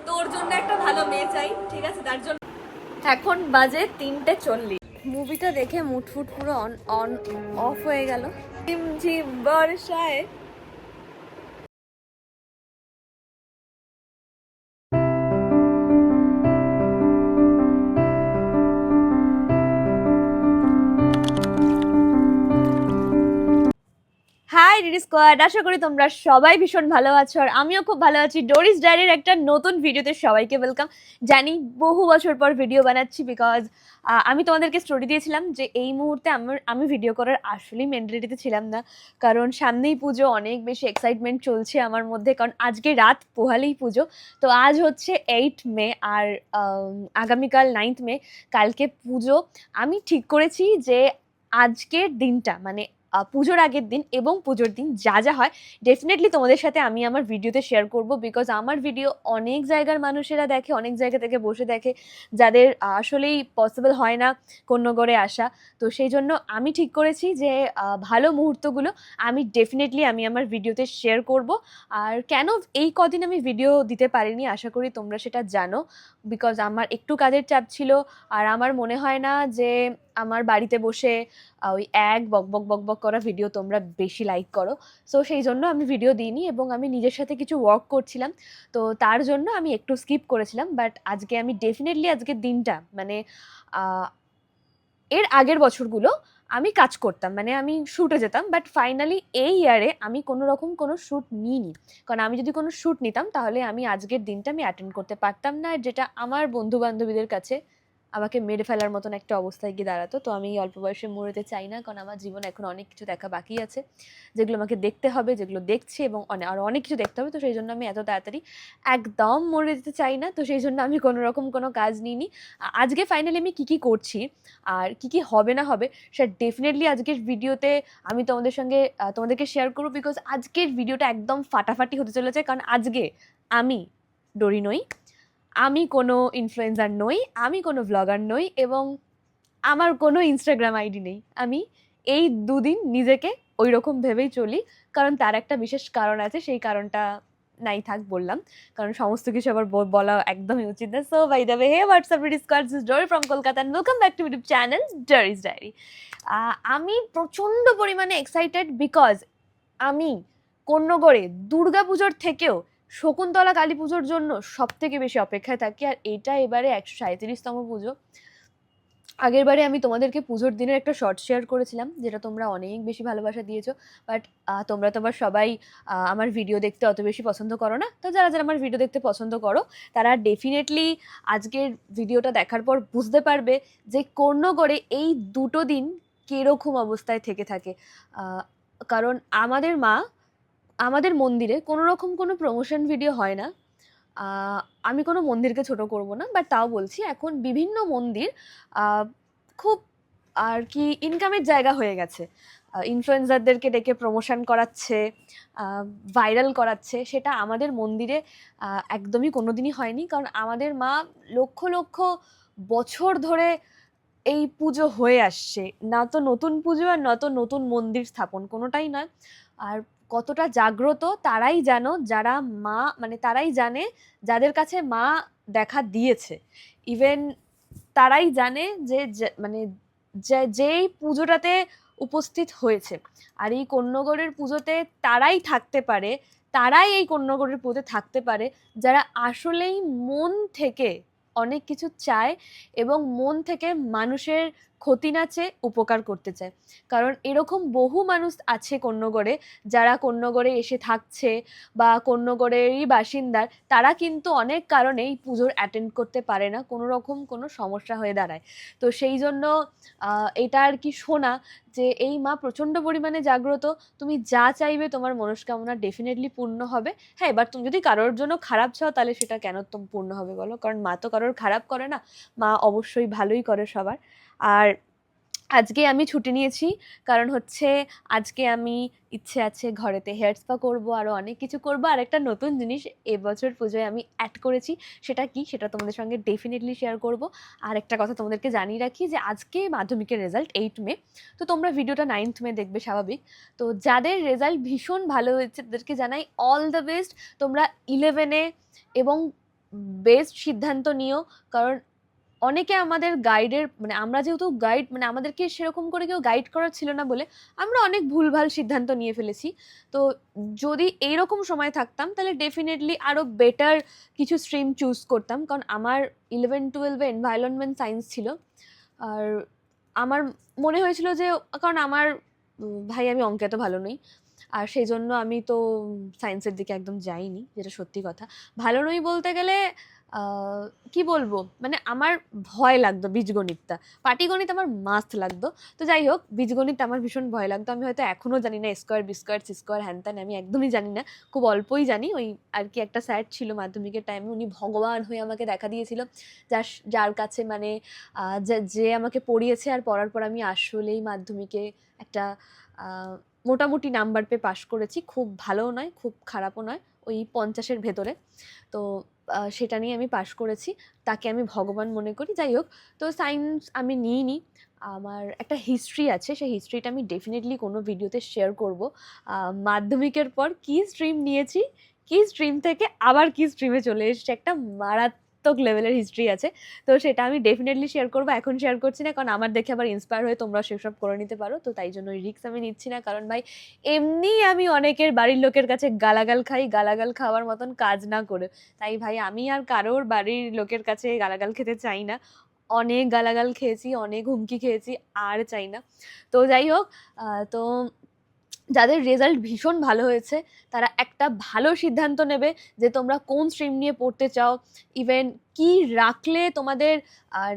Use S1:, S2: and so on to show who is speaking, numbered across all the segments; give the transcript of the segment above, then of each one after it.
S1: তোর জন্য একটা ভালো মেয়ে চাই, ঠিক আছে? তার জন্য এখন বাজে 3:40। মুভিটা দেখে মুটফুট পুরো অন অন অফ হয়ে গেল। ঝিমঝিম বর্ষায় হাই ডিডি স্কোয়াড, আশা করি তোমরা সবাই ভীষণ ভালো আছো আর আমিও খুব ভালো আছি। ডোরিস ডায়েরির একটা নতুন ভিডিওতে সবাইকে ওয়েলকাম। জানি বহু বছর পর ভিডিও বানাচ্ছি বিকজ আমি তোমাদেরকে স্টোরি দিয়েছিলাম যে এই মুহূর্তে আমি ভিডিও করার আসলেই মেন্টালিটিতে ছিলাম না, কারণ সামনেই পুজো, অনেক বেশি এক্সাইটমেন্ট চলছে আমার মধ্যে, কারণ আজকে রাত পোহালেই পুজো। তো আজ হচ্ছে 8 মে আর আগামীকাল 9 মে, কালকে পুজো। আমি ঠিক করেছি যে আজকের দিনটা মানে পুজোর আগের দিন এবং পুজোর দিন যা যা হয় ডেফিনেটলি তোমাদের সাথে আমি আমার ভিডিওতে শেয়ার করব, বিকজ আমার ভিডিও অনেক জায়গার মানুষেরা দেখে, অনেক জায়গা থেকে বসে দেখে, যাদের আসলেই পসিবল হয় না কোন্নগরে আসা। তো সেই জন্য আমি ঠিক করেছি যে ভালো মুহূর্তগুলো আমি ডেফিনেটলি আমার ভিডিওতে শেয়ার করব। আর কেন এই কদিন আমি ভিডিও দিতে পারিনি আশা করি তোমরা সেটা জানো, বিকজ আমার একটু কাজের চাপ ছিল। আর আমার মনে হয় না যে আমার বাড়িতে বসে ওই এক বকবক বকবক করা ভিডিও তোমরা বেশি লাইক করো। সো সেই জন্য আমি ভিডিও দিইনি এবং আমি নিজের সাথে কিছু ওয়ার্ক করছিলাম, তো তার জন্য আমি একটু স্কিপ করেছিলাম। বাট আজকে আমি ডেফিনেটলি আজকের দিনটা মানে এর আগের বছরগুলো আমি কাজ করতাম, মানে আমি শ্যুটে যেতাম, বাট ফাইনালি এই ইয়ারে আমি কোনো রকম কোনো শ্যুট নিইনি, কারণ আমি যদি কোনো শ্যুট নিতাম তাহলে আমি আজকের দিনটা আমি অ্যাটেন্ড করতে পারতাম না, যেটা আমার বন্ধু বান্ধবীদের কাছে আমাকে মেরে ফেলার মতন একটা অবস্থায় গিয়ে দাঁড়াতো। তো আমি এই অল্প বয়সে মরে যেতে চাই না, কারণ আমার জীবনে এখন অনেক কিছু দেখা বাকি আছে, যেগুলো আমাকে দেখতে হবে, যেগুলো দেখছি, এবং আরও অনেক কিছু দেখতে হবে। তো সেই জন্য আমি এত তাড়াতাড়ি একদম মরে যেতে চাই না, তো সেই জন্য আমি কোনো রকম কোনো কাজ নিইনি। আজকে ফাইনালি আমি কী কী করছি আর কি কি হবে না হবে সেটা ডেফিনেটলি আজকের ভিডিওতে আমি তোমাদের সঙ্গে তোমাদেরকে শেয়ার করবো, বিকজ আজকের ভিডিওটা একদম ফাটাফাটি হতে চলেছে। কারণ আজকে আমি ডোরি নই, আমি কোনো ইনফ্লুয়েন্সার নই, আমি কোনো ব্লগার নই, এবং আমার কোনো ইনস্টাগ্রাম আইডি নেই। আমি এই দুদিন নিজেকে ওই রকম ভেবেই চলি, কারণ তার একটা বিশেষ কারণ আছে, সেই কারণটা নাই থাক বললাম, কারণ সমস্ত কিছু আবার বলা একদমই উচিত না। So by the way, hey what's up DD squad, this is Dori from Kolkata and welcome back to YouTube channel Dori's diary. আমি প্রচণ্ড পরিমাণে এক্সাইটেড, বিকজ আমি কোন্নগরে দুর্গাপুজোর থেকেও শকুন্তলা কালী পুজোর জন্য সব থেকে বেশি অপেক্ষায় থাকি। আর এটা এবারে 137তম পুজো। আগের বারে আমি তোমাদেরকে পুজোর দিনের একটা শর্ট শেয়ার করেছিলাম, যেটা তোমরা অনেক বেশি ভালোবাসা দিয়েছো। বাট তোমরা তো আবার সবাই আমার ভিডিও দেখতে অত বেশি পছন্দ করো না। তো যারা যারা আমার ভিডিও দেখতে পছন্দ করো তারা ডেফিনেটলি আজকের ভিডিওটা দেখার পর বুঝতে পারবে যে কোন্নগরে এই দুটো দিন কীরকম অবস্থায় থেকে থাকে। কারণ আমাদের মন্দিরে কোনো রকম কোনো প্রমোশন ভিডিও হয় না। আমি কোনো মন্দিরকে ছোট করব না, বাট তাও বলছি এখন বিভিন্ন মন্দির খুব আর কি ইনকামের জায়গা হয়ে গেছে। ইনফ্লুয়েন্সারদেরকে ডেকে প্রমোশন করাচ্ছে, ভাইরাল করাচ্ছে, সেটা আমাদের মন্দিরে একদমই কোনোদিনই হয়নি। কারণ আমাদের মা লক্ষ লক্ষ বছর ধরে এই পুজো হয়ে আসছে, না তো নতুন পুজো আর না তো নতুন মন্দির স্থাপন, কোনোটাই নয়। আর কতটা জাগ্রত তারাই জানো, যারা মা মানে তারাই জানে যাদের কাছে মা দেখা দিয়েছে। ইভেন তারাই জানে যে মানে যেই পুজোটাতে উপস্থিত হয়েছে। আর এই কোন্নগরের পুজোতে তারাই থাকতে পারে, তারাই এই কোন্নগরের পুজোতে থাকতে পারে যারা আসলেই মন থেকে অনেক কিছু চায় এবং মন থেকে মানুষের ক্ষতি না চেয়ে উপকার করতে চায়। কারণ এরকম বহু মানুষ আছে কোন্নগরে, যারা কোন্নগরে এসে থাকছে বা কোন্নগরেরই বাসিন্দার, তারা কিন্তু অনেক কারণেই পুজোর অ্যাটেন্ড করতে পারে না, কোনো রকম কোনো সমস্যা হয়ে দাঁড়ায়। তো সেই জন্য এটা আর কি শোনা যে এই মা প্রচণ্ড পরিমাণে জাগ্রত, তুমি যা চাইবে তোমার মনস্কামনা ডেফিনেটলি পূর্ণ হবে। হ্যাঁ, এবার তুমি যদি কারোর জন্য খারাপ চাও তাহলে সেটা কেন পূর্ণ হবে বলো? কারণ মা তো কারোর খারাপ করে না, মা অবশ্যই ভালোই করে সবার। আর আজকে আমি ছুটি নিয়েছি, কারণ হচ্ছে আজকে আমি ইচ্ছে আছে ঘরেতে হেয়ার স্পা করবো, আরও অনেক কিছু করবো। আর একটা নতুন জিনিস এবছর পুজোয় আমি অ্যাড করেছি, সেটা কি সেটা তোমাদের সঙ্গে ডেফিনেটলি শেয়ার করব। আর একটা কথা তোমাদেরকে জানিয়ে রাখি যে আজকে মাধ্যমিকের রেজাল্ট 8 মে, তো তোমরা ভিডিওটা 9th মে দেখবে স্বাভাবিক। তো যাদের রেজাল্ট ভীষণ ভালো হয়েছে তাদেরকে জানাই অল দ্য বেস্ট। তোমরা 11-এ এবং বেস্ট সিদ্ধান্ত নিও, কারণ অনেকে আমাদের গাইডের মানে আমরা যেহেতু গাইড মানে আমাদেরকে সেরকম করে কেউ গাইড করার ছিল না বলে আমরা অনেক ভুলভাল সিদ্ধান্ত নিয়ে ফেলেছি। তো যদি এইরকম সময় থাকতাম তাহলে ডেফিনেটলি আরও বেটার কিছু স্ট্রিম চুজ করতাম, কারণ আমার 11-12-এ এনভায়রনমেন্ট সায়েন্স ছিল। আর আমার মনে হয়েছিল যে কারণ আমার ভাই আমি অঙ্কে এত ভালো নই, আর সেই জন্য আমি তো সায়েন্সের দিকে একদম যাইনি, যেটা সত্যি কথা। ভালো নই বলতে গেলে কি বলবো, মানে আমার ভয় লাগতো বীজগণিতটা, পাটিগণিত আমার মাস্ট লাগতো। তো যাই হোক, বীজগণিত আমার ভীষণ ভয় লাগতো। আমি হয়তো এখনও জানি না square B square C square হ্যান ত্যান, আমি একদমই জানি না, খুব অল্পই জানি। ওই আর কি একটা স্যার ছিল মাধ্যমিকের টাইমে, উনি ভগবান হয়ে আমাকে দেখা দিয়েছিল, যার যার কাছে মানে যে আমাকে পড়িয়েছে, আর পড়ার পর আমি আসলেই মাধ্যমিকে একটা মোটামুটি নাম্বার পেয়ে পাশ করেছি। খুব ভালোও নয়, খুব খারাপও নয়, ওই 50-এর ভেতরে। তো সেটা নিয়ে আমি পাশ করেছি, তাকে আমি ভগবান মনে করি। যাই হোক, তো সায়েন্স আমি নিইনি। আমার একটা হিস্ট্রি আছে, সেই হিস্ট্রিটা আমি ডেফিনেটলি কোনো ভিডিওতে শেয়ার করব। মাধ্যমিকের পর কী স্ট্রিম নিয়েছি, কী স্ট্রিম থেকে আবার কী স্ট্রিমে চলে এসেছে, একটা মারাত্মক লেভেলের হিস্ট্রি আছে। তো সেটা আমি ডেফিনেটলি শেয়ার করবো, এখন শেয়ার করছি না, কারণ আমার দেখে আবার ইন্সপায়ার হয়ে তোমরা সেসব করে নিতে পারো। তো তাই জন্য ওই রিস্ক আমি নিচ্ছি না, কারণ ভাই এমনি আমি অনেকের বাড়ির লোকের কাছে গালাগাল খাই, গালাগাল খাওয়ার মতন কাজ না করে। তাই ভাই আমি আর কারোর বাড়ির লোকের কাছে গালাগাল খেতে চাই না। অনেক গালাগাল খেয়েছি, অনেক হুমকি খেয়েছি, আর চাই না। তো যাই হোক, তো যাদের রেজাল্ট ভীষণ ভালো হয়েছে তারা একটা ভালো সিদ্ধান্ত নেবে যে তোমরা কোন স্ট্রিম নিয়ে পড়তে চাও, ইভেন কি রাখলে তোমাদের আর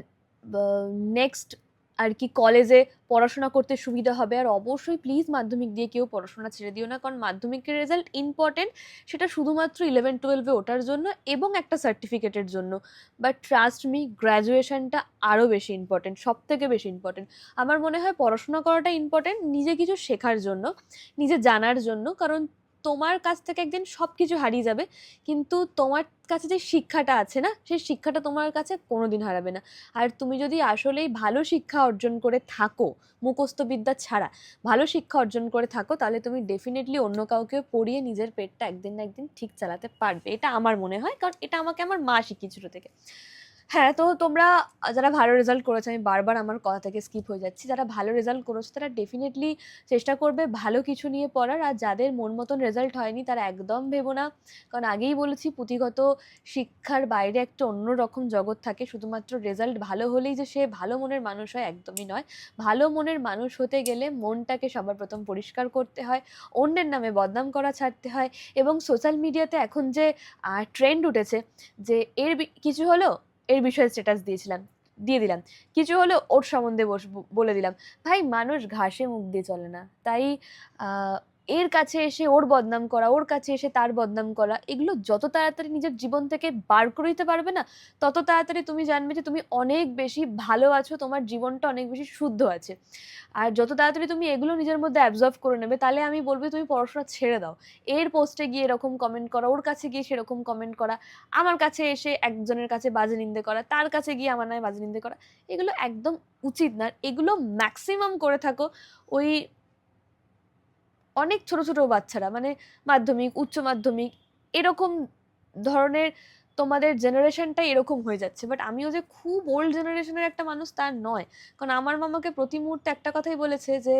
S1: নেক্সট আর কি কলেজে পড়াশোনা করতে সুবিধা হবে। আর অবশ্যই প্লিজ মাধ্যমিক দিয়ে কেউ পড়াশোনা ছেড়ে দিও না, কারণ মাধ্যমিকের রেজাল্ট ইম্পর্টেন্ট, সেটা শুধুমাত্র 11-12-এ ওঠার জন্য এবং একটা সার্টিফিকেটের জন্য। বাট ট্রাস্ট মি, গ্র্যাজুয়েশনটা আরও বেশি ইম্পর্টেন্ট, সব থেকে বেশি ইম্পর্টেন্ট। আমার মনে হয় পড়াশোনা করাটা ইম্পর্টেন্ট নিজে কিছু শেখার জন্য, নিজে জানার জন্য, কারণ তোমার কাছ থেকে একদিন সব কিছু হারিয়ে যাবে, কিন্তু তোমার কাছে যে শিক্ষাটা আছে না, সেই শিক্ষাটা তোমার কাছে কোনোদিন হারাবে না। আর তুমি যদি আসলেই ভালো শিক্ষা অর্জন করে থাকো, মুখস্থ বিদ্যা ছাড়া ভালো শিক্ষা অর্জন করে থাকো, তাহলে তুমি ডেফিনেটলি অন্য কাউকে পড়িয়ে নিজের পেটটা একদিন না একদিন ঠিক চালাতে পারবে। এটা আমার মনে হয়, কারণ এটা আমাকে আমার মা শিখিয়ে ছোটো থেকে। হ্যাঁ, তো তোমরা যারা ভালো রেজাল্ট করেছো, আমি বারবার আমার কথা থেকে স্কিপ হয়ে যাচ্ছি, যারা ভালো রেজাল্ট করেছো তারা ডেফিনেটলি চেষ্টা করবে ভালো কিছু নিয়ে পড়ার। আর যাদের মন মতন রেজাল্ট হয়নি তারা একদম ভেবো না, কারণ আগেই বলেছি পুঁথিগত শিক্ষার বাইরে একটা অন্যরকম জগৎ থাকে। শুধুমাত্র রেজাল্ট ভালো হলেই যে সে ভালো মনের মানুষ হয়, একদমই নয়। ভালো মনের মানুষ হতে গেলে মনটাকে সবার প্রথম পরিষ্কার করতে হয়, অন্যের নামে বদনাম করা ছাড়তে হয়। এবং সোশ্যাল মিডিয়াতে এখন যে ট্রেন্ড উঠেছে যে কিছু হলো এর বিষয়ে স্ট্যাটাস দিয়ে দিলাম, কিছু হলো ওর সম্বন্ধে বলে দিলাম। ভাই মানুষ ঘাসে মুখ দিয়ে চলে না, তাই এর কাছে এসে ওর বদনাম করা, ওর কাছে এসে তার বদনাম করা, এগুলো যত তাড়াতাড়ি নিজের জীবন থেকে বার করে দিতে পারবে না, তত তাড়াতাড়ি তুমি জানবে যে তুমি অনেক বেশি ভালো আছো, তোমার জীবনটা অনেক বেশি শুদ্ধ আছে। আর যত তাড়াতাড়ি তুমি এগুলো নিজের মধ্যে অ্যাবজর্ভ করে নেবে, তাহলে আমি বলবো তুমি পড়াশোনা ছেড়ে দাও। এর পোস্টে গিয়ে এরকম কমেন্ট করা, ওর কাছে গিয়ে সেরকম কমেন্ট করা, আমার কাছে এসে একজনের কাছে বাজে নিন্দে করা, তার কাছে গিয়ে আমার নামে বাজে নিন্দে করা, এগুলো একদম উচিত না। এগুলো ম্যাক্সিমাম করে থাকো ওই অনেক ছোট ছোট বাচ্চারা, মানে মাধ্যমিক, উচ্চ মাধ্যমিক এরকম ধরনের, তোমাদের জেনারেশনটাই এরকম হয়ে যাচ্ছে। বাট আমিও যে খুব ওল্ড জেনারেশনের একটা মানুষ তা নয়, কারণ আমার মামাকে প্রতি মুহূর্তে একটা কথাই বলেছে যে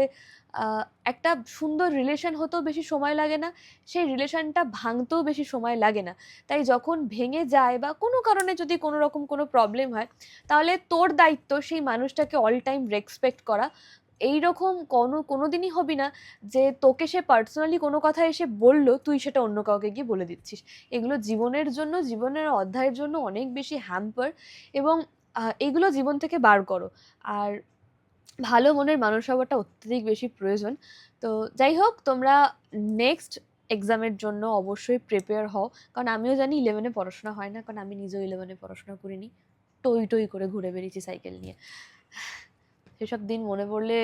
S1: একটা সুন্দর রিলেশন হতেও বেশি সময় লাগে না, সেই রিলেশনটা ভাঙতেও বেশি সময় লাগে না। তাই যখন ভেঙে যায় বা কোনো কারণে যদি কোনো রকম কোনো প্রবলেম হয়, তাহলে তোর দায়িত্ব সেই মানুষটাকে অল টাইম রেসপেক্ট করা। এইরকম কোনোদিনই হবি না যে তোকে সে পার্সোনালি কোনো কথা এসে বললো, তুই সেটা অন্য কাউকে গিয়ে বলে দিচ্ছিস। এগুলো জীবনের জন্য, জীবনের অধ্যায়ের জন্য অনেক বেশি হ্যাম্পার, এবং এগুলো জীবন থেকে বার করো। আর ভালো মনের মানুষ হওয়াটা অত্যধিক বেশি প্রয়োজন। তো যাই হোক, তোমরা নেক্সট এক্সামের জন্য অবশ্যই প্রিপেয়ার হও, কারণ আমিও জানি 11-এ পড়াশোনা হয় না, কারণ আমি নিজেও 11-এ পড়াশোনা করিনি, টই টই করে ঘুরে বেরিয়েছি সাইকেল নিয়ে। সেসব দিন মনে পড়লে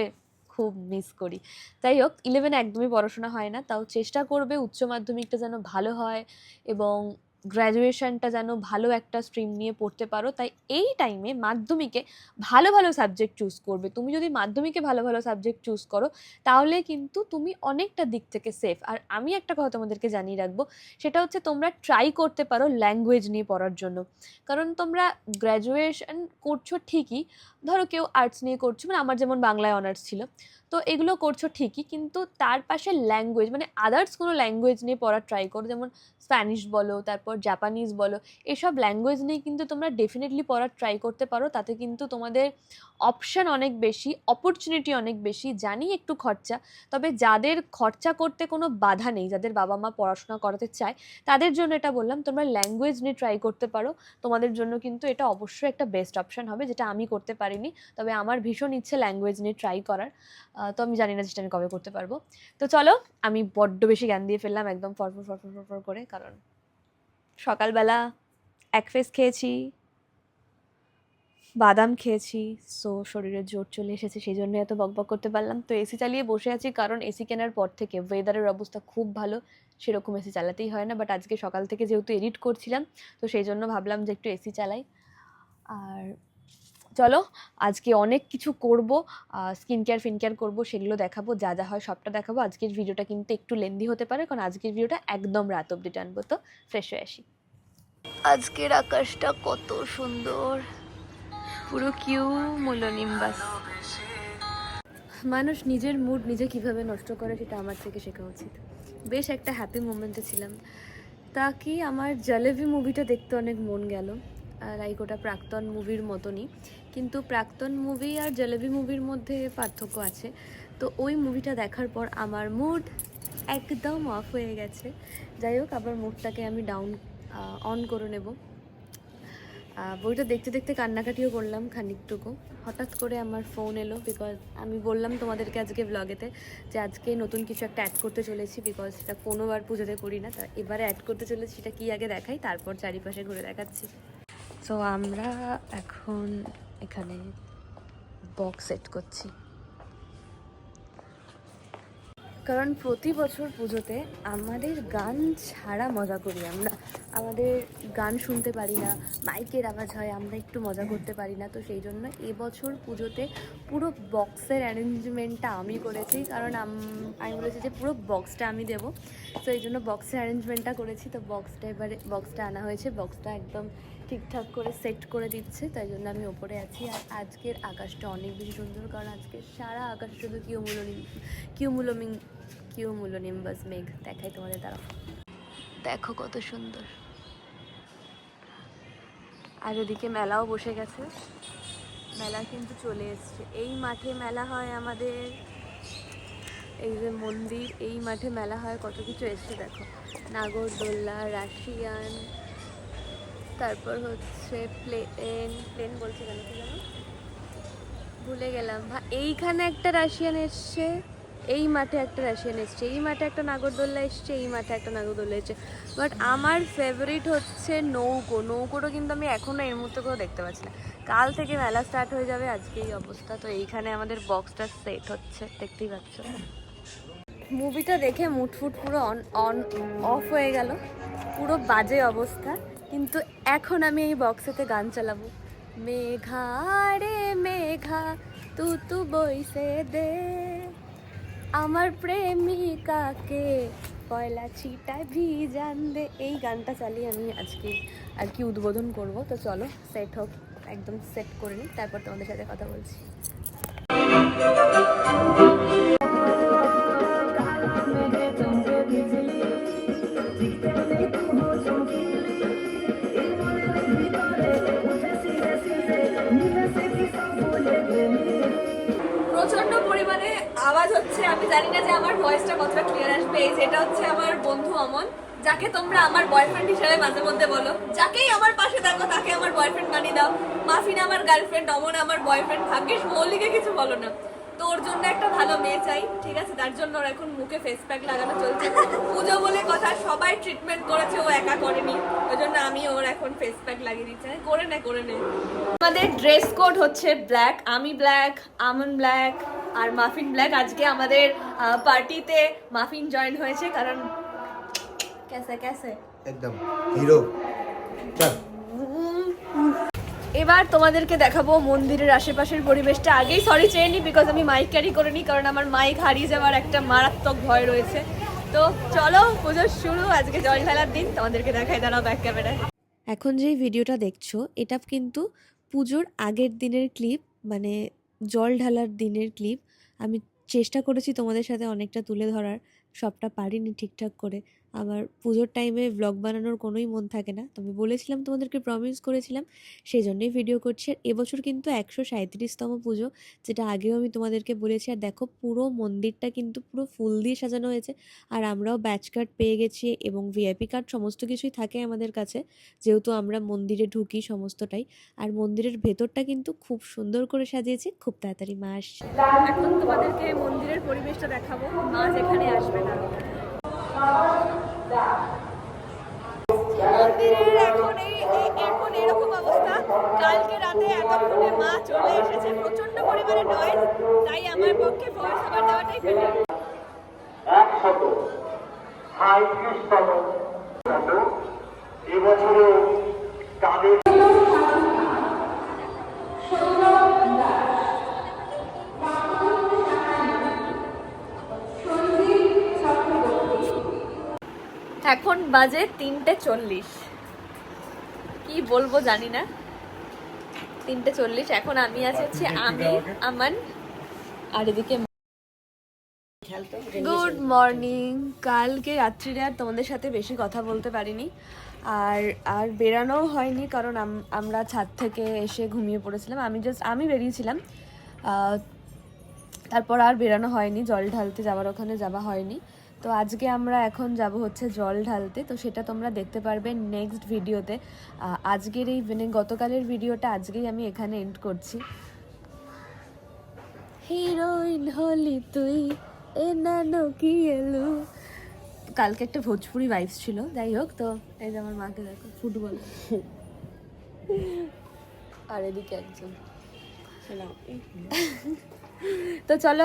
S1: খুব মিস করি। যাই হোক, 11-এ একদমই পড়াশোনা হয় না, তাও চেষ্টা করবে উচ্চ মাধ্যমিকটা যেন ভালো হয় এবং গ্র্যাজুয়েশনটা যেন ভালো একটা স্ট্রিম নিয়ে পড়তে পারো। তাই এই টাইমে মাধ্যমিকে ভালো ভালো সাবজেক্ট চুজ করবে। তুমি যদি মাধ্যমিকে ভালো ভালো সাবজেক্ট চুজ করো তাহলে কিন্তু তুমি অনেকটা দিক থেকে সেফ। আর আমি একটা কথা তোমাদেরকে জানিয়ে রাখবো, সেটা হচ্ছে তোমরা ট্রাই করতে পারো ল্যাঙ্গুয়েজ নিয়ে পড়ার জন্য। কারণ তোমরা গ্র্যাজুয়েশন করছো ঠিকই, ধরো কেউ আর্টস নিয়ে করছো, মানে আমার যেমন বাংলায় অনার্স ছিল, তো এগুলো করছো ঠিকই, কিন্তু তার পাশে ল্যাঙ্গুয়েজ মানে আদার্স কোনো ল্যাঙ্গুয়েজ নিয়ে পড়ার ট্রাই করো, যেমন স্প্যানিশ বলো, তারপর জাপানিজ বলো, এসব ল্যাঙ্গুয়েজ নিয়ে কিন্তু তোমরা ডেফিনেটলি পড়ার ট্রাই করতে পারো। তাতে কিন্তু তোমাদের অপশান অনেক বেশি, অপরচুনিটি অনেক বেশি। জানি একটু খরচা, তবে যাদের খরচা করতে কোনো বাধা নেই, যাদের বাবা মা পড়াশোনা করাতে চায়, তাদের জন্য এটা বললাম, তোমরা ল্যাঙ্গুয়েজ নিয়ে ট্রাই করতে পারো। তোমাদের জন্য কিন্তু এটা অবশ্যই একটা বেস্ট অপশান হবে, যেটা আমি করতে পারিনি, তবে আমার ভীষণ ইচ্ছে ল্যাঙ্গুয়েজ নিয়ে ট্রাই করার। তো আমি জানি না যেটা আমি কবে করতে পারবো। তো চলো, আমি বড্ড বেশি জ্ঞান দিয়ে ফেললাম একদম ফরফর ফরফর ফরফর করে, কারণ সকালবেলা এক ফেস খেয়েছি, বাদাম খেয়েছি, সো শরীরে জোর চলে এসেছে, সেই জন্য এত বকবক করতে পারলাম। তো এসি চালিয়ে বসে আছি, কারণ এসি কেনার পর থেকে ওয়েদারের অবস্থা খুব ভালো, সেরকম এসি চালাতেই হয় না, বাট আজকে সকাল থেকে যেহেতু এডিট করছিলাম, তো সেই জন্য ভাবলাম যে একটু এসি চালাই। আর চলো, আজকে অনেক কিছু করব, স্কিন কেয়ার ফিন কেয়ার করবো, সেগুলো দেখাবো, যা যা হয় সবটা দেখাবো। আজকের ভিডিওটা কিন্তু একটু লেন্দি হতে পারে, কারণ আজকের ভিডিওটা একদম রাত অবধি টানবো। তো ফ্রেশ হয়ে আসি। আজকের আকাশটা কত সুন্দর, পুরো কিউমুলোনিম্বাস। মানুষ নিজের মুড নিজে কিভাবে নষ্ট করে সেটা আমার থেকে শেখা উচিত। বেশ একটা হ্যাপি মোমেন্টে ছিলাম, তা কি আমার জলেবি মুভিটা দেখতে অনেক মন গেল। লাইক ওটা প্রাক্তন মুভির মতনই, কিন্তু প্রাক্তন মুভি আর জলেবি মুভির মধ্যে পার্থক্য আছে। তো ওই মুভিটা দেখার পর আমার মুড একদম অফ হয়ে গেছে। যাই হোক, আবার মুডটাকে আমি অন করে নেব। বইটা দেখতে দেখতে কান্নাকাটিও করলাম খানিকটুকু। হঠাৎ করে আমার ফোন এলো, বিকজ আমি বললাম তোমাদেরকে আজকে ব্লগেতে যে আজকে নতুন কিছু একটা অ্যাড করতে চলেছি, বিকজ সেটা কোনোবার পুজোতে করি না, তা এবারে অ্যাড করতে চলেছি। সেটা কি আগে দেখাই, তারপর চারিপাশে ঘুরে দেখাচ্ছি। সো আমরা এখন এখানে বক্স সেট করছি, কারণ প্রতি বছর পুজোতে আমাদের গান ছাড়া মজা করি আমরা। আমাদের গান শুনতে পারি না, মাইকের আওয়াজ হয়, আমরা একটু মজা করতে পারি না। তো সেই জন্য এবছর পুজোতে পুরো বক্সের অ্যারেঞ্জমেন্টটা আমি করেছি, কারণ আমি বলেছি যে পুরো বক্সটা আমি দেবো। তো এই জন্য বক্সের অ্যারেঞ্জমেন্টটা করেছি। তো বক্সটা আনা হয়েছে, বক্সটা একদম ঠিকঠাক করে সেট করে দিচ্ছে, তাই জন্য আমি ওপরে আছি। আর আজকের আকাশটা অনেক বেশি সুন্দর, কারণ আজকে সারা আকাশ শুধু কিউমুলোনিম্বাস মেঘ। দেখাই তোমাদের, দ্বারা দেখো কত সুন্দর। আর ওদিকে মেলাও বসে গেছে, মেলা কিন্তু চলে এসছে। এই মাঠে মেলা হয় আমাদের, এই যে মন্দির, এই মাঠে মেলা হয়, কত কিছু এসছে দেখো। নাগরদোল্লা, রাশিয়ান, তারপর হচ্ছে প্লেন বলছে কেন কি জানো, ভুলে গেলাম। এইখানে একটা রাশিয়ান এসছে, এই মাঠে একটা রাশিয়ান এসছে, এই মাঠে একটা নাগরদোল্লা এসছে, এই মাঠে একটা নাগরদোল্লা এসছে। বাট আমার ফেভারিট হচ্ছে নৌকোটা, কিন্তু আমি এখনও এই মুহূর্তে করে দেখতে পাচ্ছি না। কাল থেকে মেলা স্টার্ট হয়ে যাবে, আজকে এই অবস্থা। তো এইখানে আমাদের বক্সটা সেট হচ্ছে, দেখতেই পাচ্ছ। মুভিটা দেখে মুডফুট পুরো অফ হয়ে গেল, পুরো বাজে অবস্থা। কিন্তু এখন আমি এই বক্সেতে গান চালাবো। মেঘা রে মেঘা তু বইসে দে আমার প্রেমিকাকে পয়লা ছিটায় ভিজান দে। এই গানটা চালিয়ে আমি আজকে আর কি উদ্বোধন করব। তো চলো সেট হোক, একদম সেট করে নিই, তারপর তোমাদের সাথে কথা বলছি। প্রচন্ড পরিমাণে আওয়াজ হচ্ছে, আমি জানি না যে আমার ভয়েসটা কতটা ক্লিয়ার আসবে। এই যেটা হচ্ছে আমার বন্ধু অমন, যাকে তোমরা আমার বয়ফ্রেন্ড হিসেবে মাঝে মধ্যে বলো। যাকেই আমার পাশে দেখো তাকে আমার বয়ফ্রেন্ড বানিয়ে দাও। মাফিনা আমার গার্লফ্রেন্ড, অমন আমার বয়ফ্রেন্ড, ভাগ্যিস মৌলিকে কিছু বলো না। তো ওর জন্য একটা ভালো মেয়ে চাই, ঠিক আছে? তার জন্য ওর এখন মুখে ফেস প্যাক লাগানো চলছে। পুজো বলে কথা, সবাই ট্রিটমেন্ট করেছে, ও একা করেনি, ওই জন্য আমি ওর এখন ফেস প্যাক লাগিয়ে দিচ্ছে, করে নে। আমাদের ড্রেস কোড হচ্ছে ব্ল্যাক, আমি ব্ল্যাক, আমন ব্ল্যাক আর মাফিন ব্ল্যাক। আজকে আমাদের পার্টিতে মাফিন জয়েন হয়েছে কারণ ক্যাসে
S2: একদম হিরো। চল
S1: এবার তোমাদেরকে দেখাবো মন্দিরের আশেপাশের পরিবেশটা। আগেই সরি চেয়ে নি বিকজ আমি মাইক ক্যারি করে নি, কারণ আমার মাইক হারিয়ে যাওয়ার একটা মারাত্মক ভয় রয়েছে। তো চলো পুজোর শুরু, আজকে জল ঢালার দিন, তোমাদেরকে দেখাই, দাঁড়াও ব্যাক ক্যামেরায়। এখন যে ভিডিওটা দেখছো এটা কিন্তু পুজোর আগের দিনের ক্লিপ, মানে জল ঢালার দিনের ক্লিপ। আমি চেষ্টা করেছি তোমাদের সাথে অনেকটা তুলে ধরার, সবটা পারিনি ঠিকঠাক করে। আবার পুজোর টাইমে ব্লগ বানানোর কোনোই মন থাকে না, তো আমি বলেছিলাম তোমাদেরকে, প্রমিস করেছিলাম, সেই জন্যই ভিডিও করছি। আর এবছর কিন্তু 137তম পুজো, যেটা আগেও আমি তোমাদেরকে বলেছি। আর দেখো পুরো মন্দিরটা কিন্তু পুরো ফুল দিয়ে সাজানো হয়েছে। আর আমরাও ব্যাচ কার্ড পেয়ে গেছি এবং ভিআইপি কার্ড, সমস্ত কিছুই থাকে আমাদের কাছে, যেহেতু আমরা মন্দিরে ঢুকি সমস্তটাই। আর মন্দিরের ভেতরটা কিন্তু খুব সুন্দর করে সাজিয়েছে। খুব তাড়াতাড়ি মা আসছে। এখন তোমাদেরকে মন্দিরের পরিবেশটা দেখাবো, মা যেখানে আসবে না। মন্দিরের এখন এরকম অবস্থা। কালকে রাতে এতক্ষণে মা চলে এসেছে, প্রচন্ড পরিমাণে নয়েজ, তাই আমার পক্ষে ভয়েস ওভার দেওয়াটাই বেটার।
S3: 137তম এবছরও তাদের
S1: এখন বাজে 3:40, কি বলবো জানি না। 3:40 এখন। আমি আছি হচ্ছে আমি, আমান, আর এদিকে গুড মর্নিং। কালকে রাত্রিরে আর তোমাদের সাথে বেশি কথা বলতে পারিনি, আর বেরানোও হয়নি, কারণ আমরা ছাদ থেকে এসে ঘুমিয়ে পড়েছিলাম। আমি বেরিয়েছিলাম, তারপর আর বেরানো হয়নি, জল ঢালতে যাওয়ার ওখানে যাওয়া হয়নি। তো আজকে আমরা এখন যাব হচ্ছে জল ঢালতে, তো সেটা তোমরা দেখতে পারবে নেক্সট ভিডিওতে। আজকের এই মানে গতকালের ভিডিওটা আজকেই আমি এখানে এন্ড করছি। হিরোইন হলি তুই এ নানো কি এলু, কালকে একটা ভোজপুরি ভাইবস ছিল। যাই হোক, তো এই যে আমার মাকে দেখো, ফুটবল, আর এদিকে একজন। তো চলো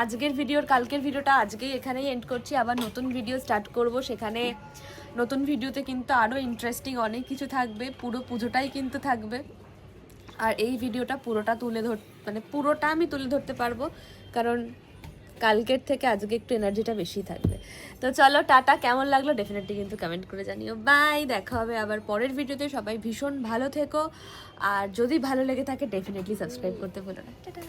S1: আজকের ভিডিওর কালকের ভিডিওটা আজকেই এখানেই এন্ড করছি। আবার নতুন ভিডিও স্টার্ট করব, সেখানে নতুন ভিডিওতে কিন্তু আরও ইন্টারেস্টিং অনেক কিছু থাকবে, পুরো পুজোটাই কিন্তু থাকবে। আর এই ভিডিওটা পুরোটা আমি তুলে ধরতে পারবো, কারণ কালকের থেকে আজকে একটু এনার্জিটা বেশি থাকবে। তো চলো টাটা, কেমন লাগলো ডেফিনেটলি কিন্তু কমেন্ট করে জানিও। বাই, দেখা হবে আবার পরের ভিডিওতে। সবাই ভীষণ ভালো থেকো, আর যদি ভালো লেগে থাকে ডেফিনেটলি সাবস্ক্রাইব করতে ভুলো না। টাটা।